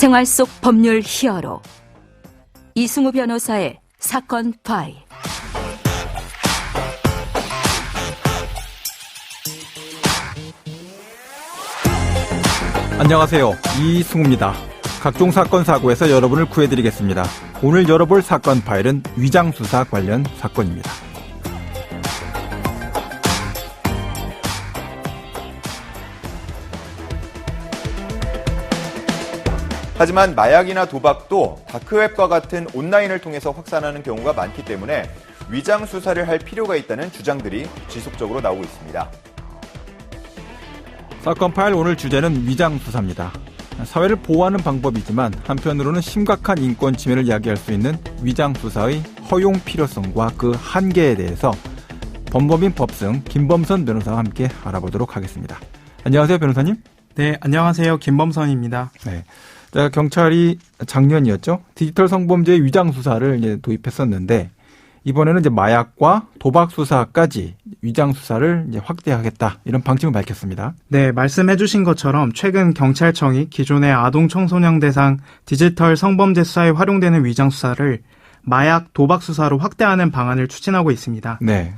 생활 속 법률 히어로 이승우 변호사의 사건 파일. 안녕하세요. 이승우입니다. 각종 사건 사고에서 여러분을 구해드리겠습니다. 오늘 열어볼 사건 파일은 위장수사 관련 사건입니다. 하지만 마약이나 도박도 다크웹과 같은 온라인을 통해서 확산하는 경우가 많기 때문에 위장 수사를 할 필요가 있다는 주장들이 지속적으로 나오고 있습니다. 사건 파일 오늘 주제는 위장 수사입니다. 사회를 보호하는 방법이지만 한편으로는 심각한 인권 침해를 야기할 수 있는 위장 수사의 허용 필요성과 그 한계에 대해서 범법인 법승 김범선 변호사와 함께 알아보도록 하겠습니다. 안녕하세요, 변호사님. 네, 안녕하세요. 김범선입니다. 네. 자, 경찰이 작년이었죠. 디지털 성범죄 위장 수사를 이제 도입했었는데 이번에는 이제 마약과 도박 수사까지 위장 수사를 이제 확대하겠다 이런 방침을 밝혔습니다. 네, 말씀해주신 것처럼 최근 경찰청이 기존의 아동 청소년 대상 디지털 성범죄 수사에 활용되는 위장 수사를 마약, 도박 수사로 확대하는 방안을 추진하고 있습니다. 네.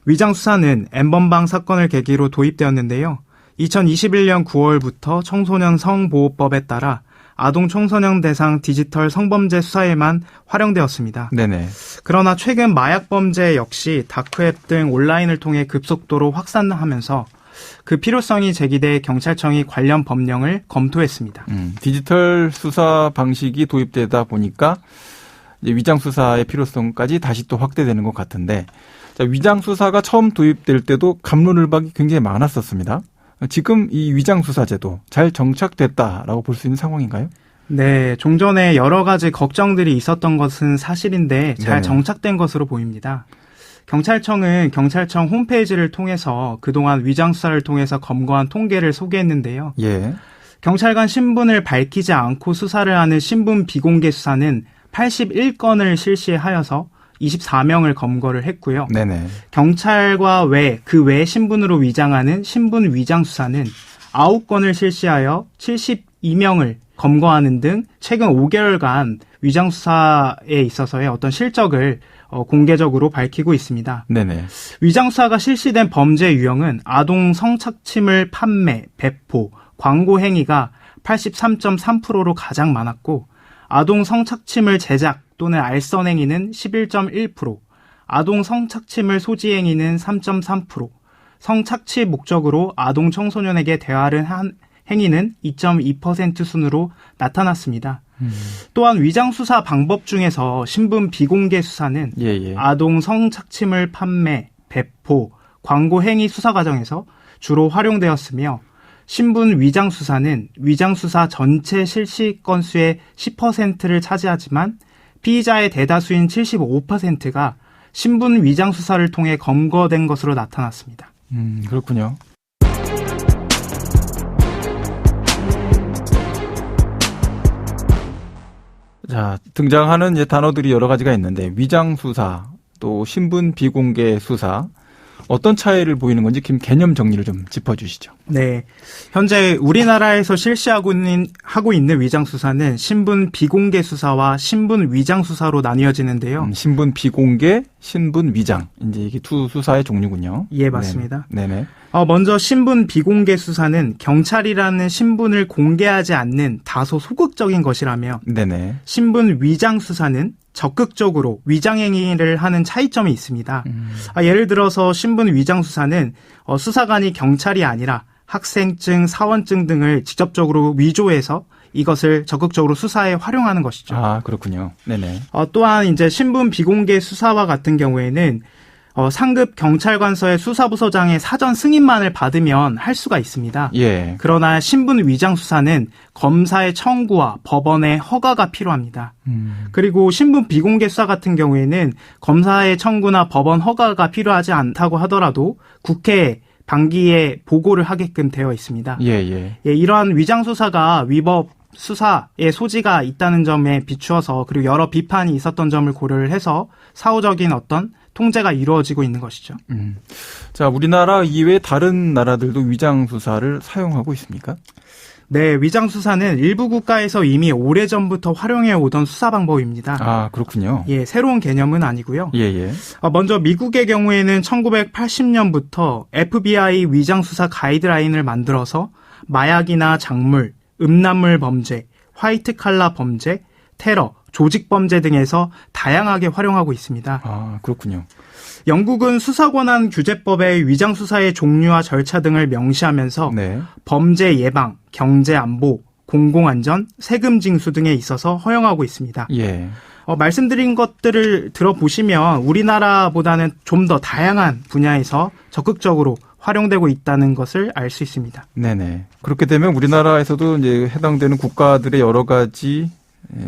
위장 수사는 N번방 사건을 계기로 도입되었는데요. 2021년 9월부터 청소년 성보호법에 따라 아동 청소년 대상 디지털 성범죄 수사에만 활용되었습니다. 네네. 그러나 최근 마약 범죄 역시 다크웹 등 온라인을 통해 급속도로 확산하면서 그 필요성이 제기돼 경찰청이 관련 법령을 검토했습니다. 디지털 수사 방식이 도입되다 보니까 이제 위장 수사의 필요성까지 다시 또 확대되는 것 같은데, 자, 위장 수사가 처음 도입될 때도 갑론을박이 굉장히 많았었습니다. 지금 이 위장수사제도 잘 정착됐다라고 볼 수 있는 상황인가요? 네, 종전에 여러 가지 걱정들이 있었던 것은 사실인데 잘 정착된 것으로 보입니다. 경찰청은 경찰청 홈페이지를 통해서 그동안 위장수사를 통해서 검거한 통계를 소개했는데요. 예. 경찰관 신분을 밝히지 않고 수사를 하는 신분 비공개 수사는 81건을 실시하여서 24명을 검거를 했고요. 네네. 경찰과 그 외 신분으로 위장하는 신분 위장 수사는 9건을 실시하여 72명을 검거하는 등 최근 5개월간 위장 수사에 있어서의 어떤 실적을 공개적으로 밝히고 있습니다. 네네. 위장 수사가 실시된 범죄 유형은 아동 성착취물 판매, 배포, 광고 행위가 83.3%로 가장 많았고, 아동 성착취물 제작 또는 알선 행위는 11.1%, 아동 성착취물 소지 행위는 3.3%, 성착취 목적으로 아동 청소년에게 대화를 한 행위는 2.2% 순으로 나타났습니다. 또한 위장 수사 방법 중에서 신분 비공개 수사는 아동 성착취물 판매, 배포, 광고 행위 수사 과정에서 주로 활용되었으며, 신분 위장 수사는 위장 수사 전체 실시 건수의 10%를 차지하지만 피의자의 대다수인 75%가 신분 위장 수사를 통해 검거된 것으로 나타났습니다. 그렇군요. 자, 등장하는 이제 단어들이 여러 가지가 있는데 위장 수사, 또 신분 비공개 수사, 어떤 차이를 보이는 건지 개념 정리를 좀 짚어주시죠. 네, 현재 우리나라에서 실시하고 있는 위장 수사는 신분 비공개 수사와 신분 위장 수사로 나뉘어지는데요. 신분 비공개, 신분 위장, 이제 이게 두 수사의 종류군요. 예, 맞습니다. 네네. 먼저 신분 비공개 수사는 경찰이라는 신분을 공개하지 않는 다소 소극적인 것이라며, 네네. 신분 위장 수사는 적극적으로 위장행위를 하는 차이점이 있습니다. 예를 들어서 신분 위장 수사는 수사관이 경찰이 아니라 학생증, 사원증 등을 직접적으로 위조해서 이것을 적극적으로 수사에 활용하는 것이죠. 아, 그렇군요. 네네. 또한 이제 신분 비공개 수사와 같은 경우에는 상급 경찰관서의 수사부서장의 사전 승인만을 받으면 할 수가 있습니다. 예. 그러나 신분 위장 수사는 검사의 청구와 법원의 허가가 필요합니다. 그리고 신분 비공개 수사 같은 경우에는 검사의 청구나 법원 허가가 필요하지 않다고 하더라도 국회에 방기에 보고를 하게끔 되어 있습니다. 예. 이러한 위장 수사가 위법 수사의 소지가 있다는 점에 비추어서, 그리고 여러 비판이 있었던 점을 고려를 해서 사후적인 어떤 통제가 이루어지고 있는 것이죠. 자, 우리나라 이외에 다른 나라들도 위장 수사를 사용하고 있습니까? 네, 위장수사는 일부 국가에서 이미 오래전부터 활용해 오던 수사 방법입니다. 아, 그렇군요. 예, 새로운 개념은 아니고요. 예. 먼저 미국의 경우에는 1980년부터 FBI 위장수사 가이드라인을 만들어서 마약이나 작물, 음란물 범죄, 화이트 칼라 범죄, 테러, 조직 범죄 등에서 다양하게 활용하고 있습니다. 아, 그렇군요. 영국은 수사권한 규제법에 위장수사의 종류와 절차 등을 명시하면서 네. 범죄 예방, 경제 안보, 공공안전, 세금 징수 등에 있어서 허용하고 있습니다. 예. 말씀드린 것들을 들어보시면 우리나라보다는 좀 더 다양한 분야에서 적극적으로 활용되고 있다는 것을 알 수 있습니다. 네네. 그렇게 되면 우리나라에서도 이제 해당되는 국가들의 여러 가지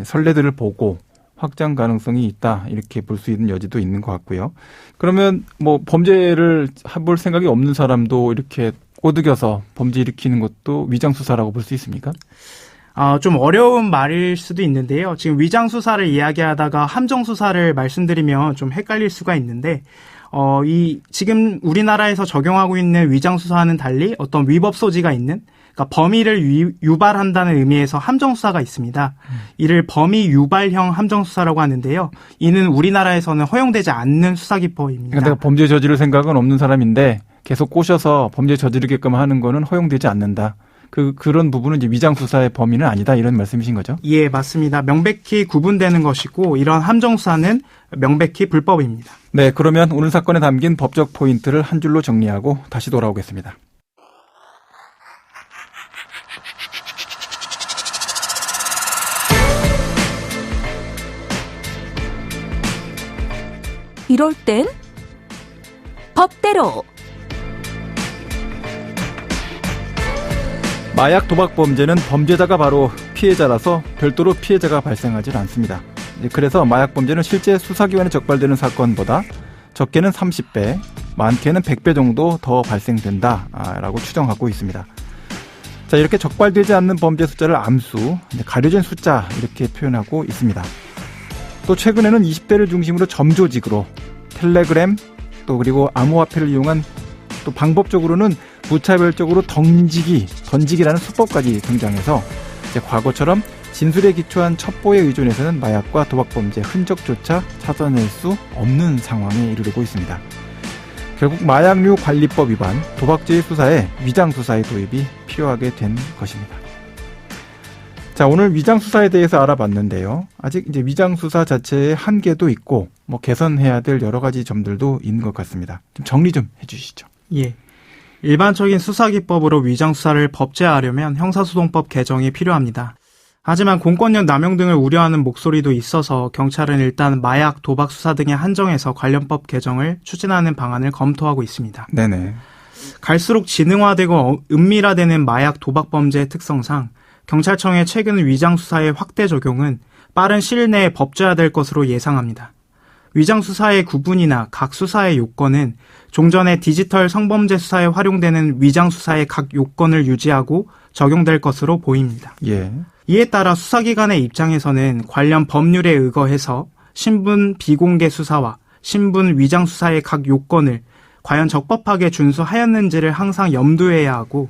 선례들을 보고 확장 가능성이 있다 이렇게 볼 수 있는 여지도 있는 것 같고요. 그러면 뭐 범죄를 해볼 생각이 없는 사람도 이렇게 꼬드겨서 범죄 일으키는 것도 위장수사라고 볼 수 있습니까? 좀 어려운 말일 수도 있는데요. 지금 위장수사를 이야기하다가 함정수사를 말씀드리면 좀 헷갈릴 수가 있는데 지금 우리나라에서 적용하고 있는 위장수사와는 달리 어떤 위법 소지가 있는, 그러니까 범위를 유발한다는 의미에서 함정수사가 있습니다. 이를 범위 유발형 함정수사라고 하는데요. 이는 우리나라에서는 허용되지 않는 수사기법입니다. 그러니까 내가 범죄 저지를 생각은 없는 사람인데 계속 꼬셔서 범죄 저지르게끔 하는 거는 허용되지 않는다. 그런 부분은 이제 위장수사의 범위는 아니다 이런 말씀이신 거죠? 예, 맞습니다. 명백히 구분되는 것이고 이런 함정수사는 명백히 불법입니다. 네, 그러면 오늘 사건에 담긴 법적 포인트를 한 줄로 정리하고 다시 돌아오겠습니다. 이럴 땐 법대로. 마약 도박 범죄는 범죄자가 바로 피해자라서 별도로 피해자가 발생하지 않습니다. 그래서 마약 범죄는 실제 수사기관에 적발되는 사건보다 적게는 30배, 많게는 100배 정도 더 발생된다라고 추정하고 있습니다. 자, 이렇게 적발되지 않는 범죄 숫자를 암수, 가려진 숫자 이렇게 표현하고 있습니다. 또 최근에는 20대를 중심으로 점조직으로 텔레그램 또 그리고 암호화폐를 이용한 또 방법적으로는 무차별적으로 던지기라는 수법까지 등장해서 이제 과거처럼 진술에 기초한 첩보에 의존해서는 마약과 도박범죄 흔적조차 찾아낼 수 없는 상황에 이르르고 있습니다. 결국 마약류 관리법 위반, 도박죄의 수사에 위장수사의 도입이 필요하게 된 것입니다. 자, 오늘 위장수사에 대해서 알아봤는데요. 아직 이제 위장수사 자체의 한계도 있고 개선해야 될 여러 가지 점들도 있는 것 같습니다. 좀 정리 좀 해주시죠. 예. 일반적인 수사기법으로 위장수사를 법제화하려면 형사소송법 개정이 필요합니다. 하지만 공권력 남용 등을 우려하는 목소리도 있어서 경찰은 일단 마약, 도박 수사 등에 한정해서 관련법 개정을 추진하는 방안을 검토하고 있습니다. 네네. 갈수록 지능화되고 은밀화되는 마약, 도박 범죄의 특성상 경찰청의 최근 위장수사의 확대 적용은 빠른 시일 내에 법제화될 것으로 예상합니다. 위장수사의 구분이나 각 수사의 요건은 종전의 디지털 성범죄 수사에 활용되는 위장수사의 각 요건을 유지하고 적용될 것으로 보입니다. 예. 이에 따라 수사기관의 입장에서는 관련 법률에 의거해서 신분 비공개 수사와 신분 위장 수사의 각 요건을 과연 적법하게 준수하였는지를 항상 염두해야 하고,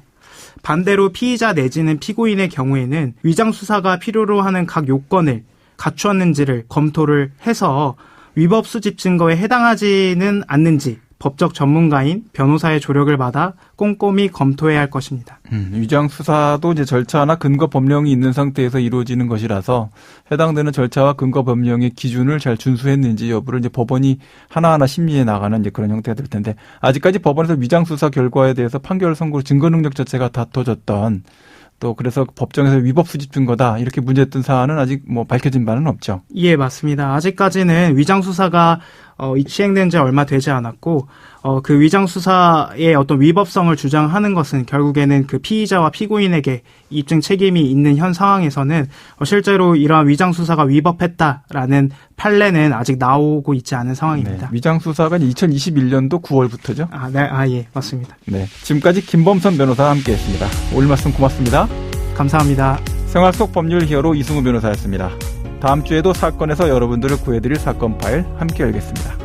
반대로 피의자 내지는 피고인의 경우에는 위장 수사가 필요로 하는 각 요건을 갖추었는지를 검토를 해서 위법 수집 증거에 해당하지는 않는지 법적 전문가인 변호사의 조력을 받아 꼼꼼히 검토해야 할 것입니다. 위장 수사도 이제 절차나 근거 법령이 있는 상태에서 이루어지는 것이라서 해당되는 절차와 근거 법령의 기준을 잘 준수했는지 여부를 이제 법원이 하나하나 심리해 나가는 이제 그런 형태가 될 텐데, 아직까지 법원에서 위장 수사 결과에 대해서 판결 선고 증거 능력 자체가 다퉈졌던, 또 그래서 법정에서 위법 수집 증거다 이렇게 문제했던 사안은 아직 밝혀진 바는 없죠. 예, 맞습니다. 아직까지는 위장 수사가 시행된 지 얼마 되지 않았고, 그 위장 수사의 어떤 위법성을 주장하는 것은 결국에는 그 피의자와 피고인에게 입증 책임이 있는 현 상황에서는 실제로 이러한 위장 수사가 위법했다라는 판례는 아직 나오고 있지 않은 상황입니다. 네, 위장 수사가 2021년도 9월부터죠? 예, 맞습니다. 네, 지금까지 김범선 변호사와 함께했습니다. 오늘 말씀 고맙습니다. 감사합니다. 생활 속 법률 히어로 이승우 변호사였습니다. 다음 주에도 사건에서 여러분들을 구해드릴 사건 파일 함께 열겠습니다.